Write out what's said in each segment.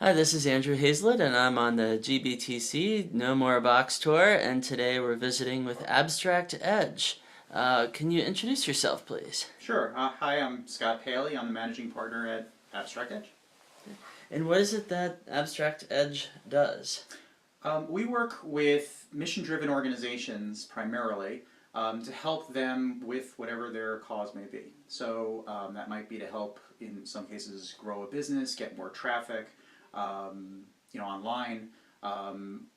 Hi, this is Andrew Hazlett, and I'm on the gb.tc No More Box Tour, and today we're visiting with Abstract Edge. Can you introduce yourself, please? Sure. Hi, I'm Scott Paley. I'm the managing partner at Abstract Edge. And what is it that Abstract Edge does? We work with mission-driven organizations primarily to help them with whatever their cause may be. So that might be to help, in some cases, grow a business, get more traffic, online. Um,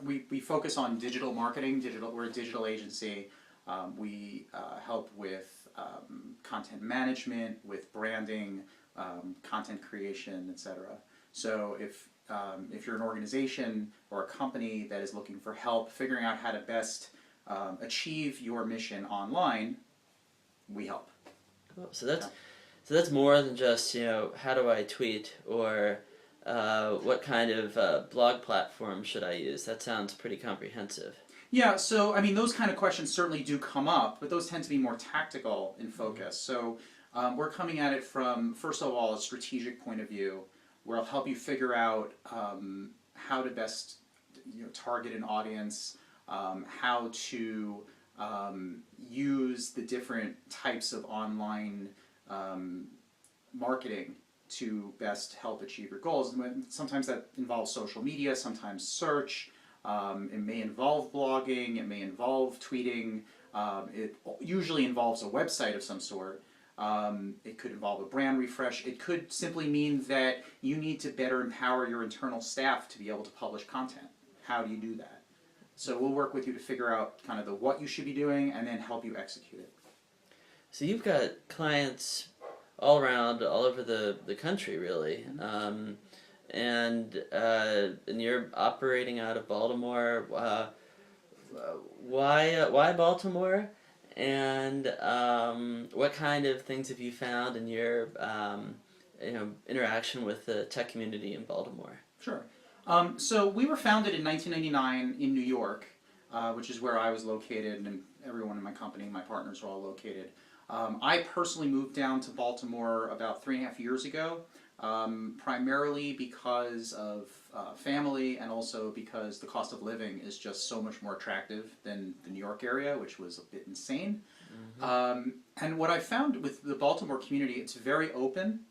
we focus on digital marketing. We're a digital agency. We help with content management, with branding, content creation, etc. So if you're an organization or a company that is looking for help figuring out how to best achieve your mission online, we help. Cool. So that's more than just, how do I tweet, or what kind of blog platform should I use? That sounds pretty comprehensive. Yeah, so I mean, those kind of questions certainly do come up, but those tend to be more tactical in focus. So we're coming at it from, first of all, a strategic point of view, where I'll help you figure out how to best target an audience, how to use the different types of online marketing to best help achieve your goals. Sometimes that involves social media, sometimes search. It may involve blogging, it may involve tweeting, it usually involves a website of some sort. It could involve a brand refresh. It could simply mean that you need to better empower your internal staff to be able to publish content. How do you do that? So we'll work with you to figure out kind of the what you should be doing and then help you execute it. So you've got clients all around, all over the country, really. And you're operating out of Baltimore. Why Baltimore? And what kind of things have you found in your interaction with the tech community in Baltimore? Sure. So we were founded in 1999 in New York, which is where I was located, and everyone in my company, my partners, were all located. I personally moved down to Baltimore about 3.5 years ago, primarily because of family, and also because the cost of living is just so much more attractive than the New York area, which was a bit insane. And what I found with the Baltimore community, it's very open.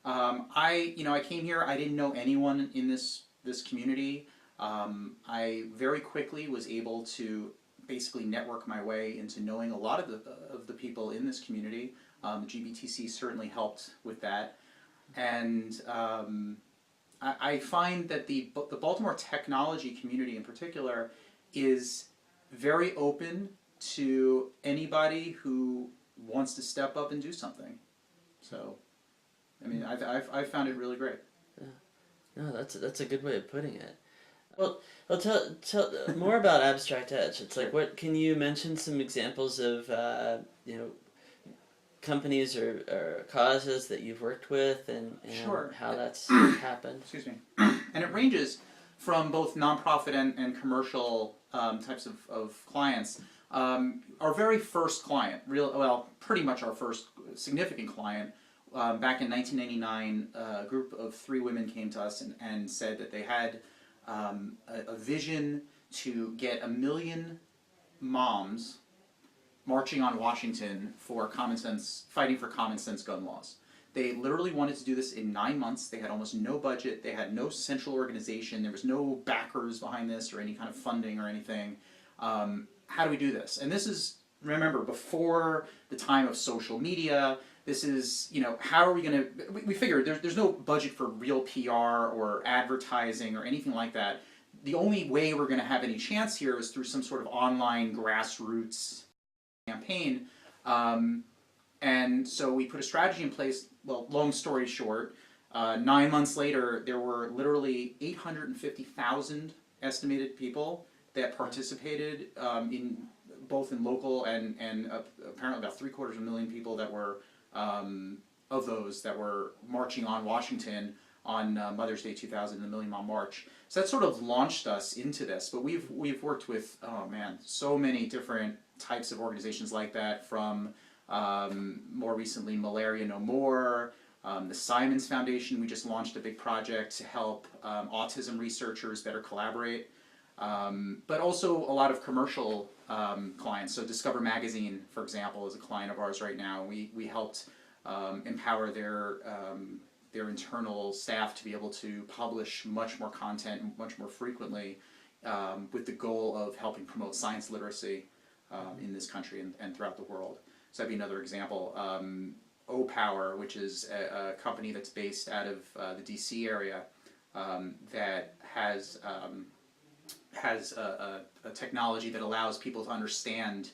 I came here, I didn't know anyone in this community. I very quickly was able to basically network my way into knowing a lot of the people in this community. GBTC certainly helped with that. And I find that the Baltimore technology community in particular is very open to anybody who wants to step up and do something. So, I mean, I've found it really great. Yeah. No, that's a good way of putting it. Well, tell more about Abstract Edge. It's like, what can you mention some examples of companies or causes that you've worked with, and Sure. how that's happened? Excuse me. And it ranges from both nonprofit and commercial types of clients. Our very first client, pretty much our first significant client, back in 1999, a group of 3 women came to us and said that they had a vision to get 1 million moms marching on Washington for fighting for common sense gun laws. They literally wanted to do this in 9 months. They had almost no budget. They had no central organization. There was no backers behind this or any kind of funding or anything. How do we do this? And this is, remember, before the time of social media. This is, how are we going to... We figured there's no budget for real PR or advertising or anything like that. The only way we're going to have any chance here is through some sort of online grassroots campaign. And so we put a strategy in place. Well, long story short, 9 months later, there were literally 850,000 estimated people that participated in both in local and apparently about 750,000 people that were of those that were marching on Washington on Mother's Day 2000, the Million Mom March. So that sort of launched us into this. But we've worked with, oh man, so many different types of organizations like that, from more recently Malaria No More, The Simons Foundation, we just launched a big project to help autism researchers better collaborate. But also a lot of commercial clients. So Discover Magazine, for example, is a client of ours right now. We helped empower their internal staff to be able to publish much more content much more frequently, with the goal of helping promote science literacy in this country and throughout the world. So that'd be another example. O-Power, which is a company that's based out of the DC area, that has a technology that allows people to understand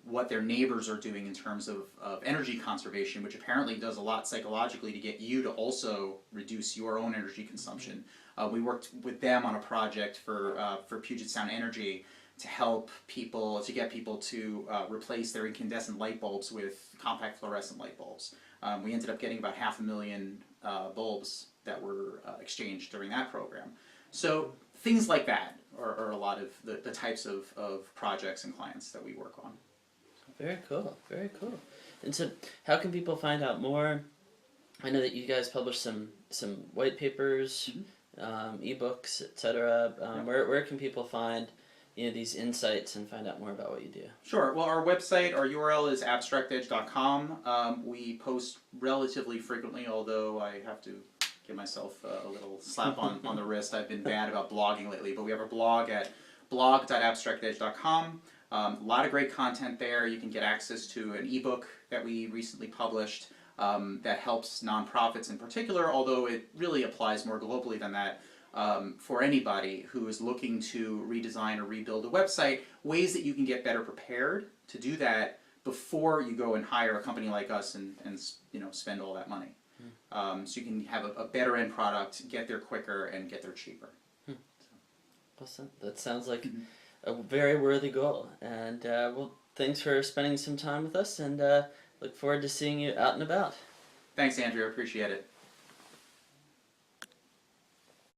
what their neighbors are doing in terms of energy conservation, which apparently does a lot psychologically to get you to also reduce your own energy consumption. We worked with them on a project for Puget Sound Energy to help people, to get people to replace their incandescent light bulbs with compact fluorescent light bulbs. We ended up getting about 500,000 bulbs that were exchanged during that program. So things like that are a lot of the types of projects and clients that we work on. Very cool, very cool. And so how can people find out more? I know that you guys publish some white papers, ebooks, etc. Where can people find these insights and find out more about what you do? Sure. Well, our website, our URL is abstractedge.com. We post relatively frequently, although I have to give myself a little slap on the wrist. I've been bad about blogging lately, but we have a blog at blog.abstractedge.com. A lot of great content there. You can get access to an ebook that we recently published that helps nonprofits in particular, although it really applies more globally than that. For anybody who is looking to redesign or rebuild a website, ways that you can get better prepared to do that before you go and hire a company like us and spend all that money. So you can have a better end product, get there quicker, and get there cheaper. Awesome. That sounds like a very worthy goal. And well, thanks for spending some time with us, and look forward to seeing you out and about. Thanks, Andrew. I appreciate it.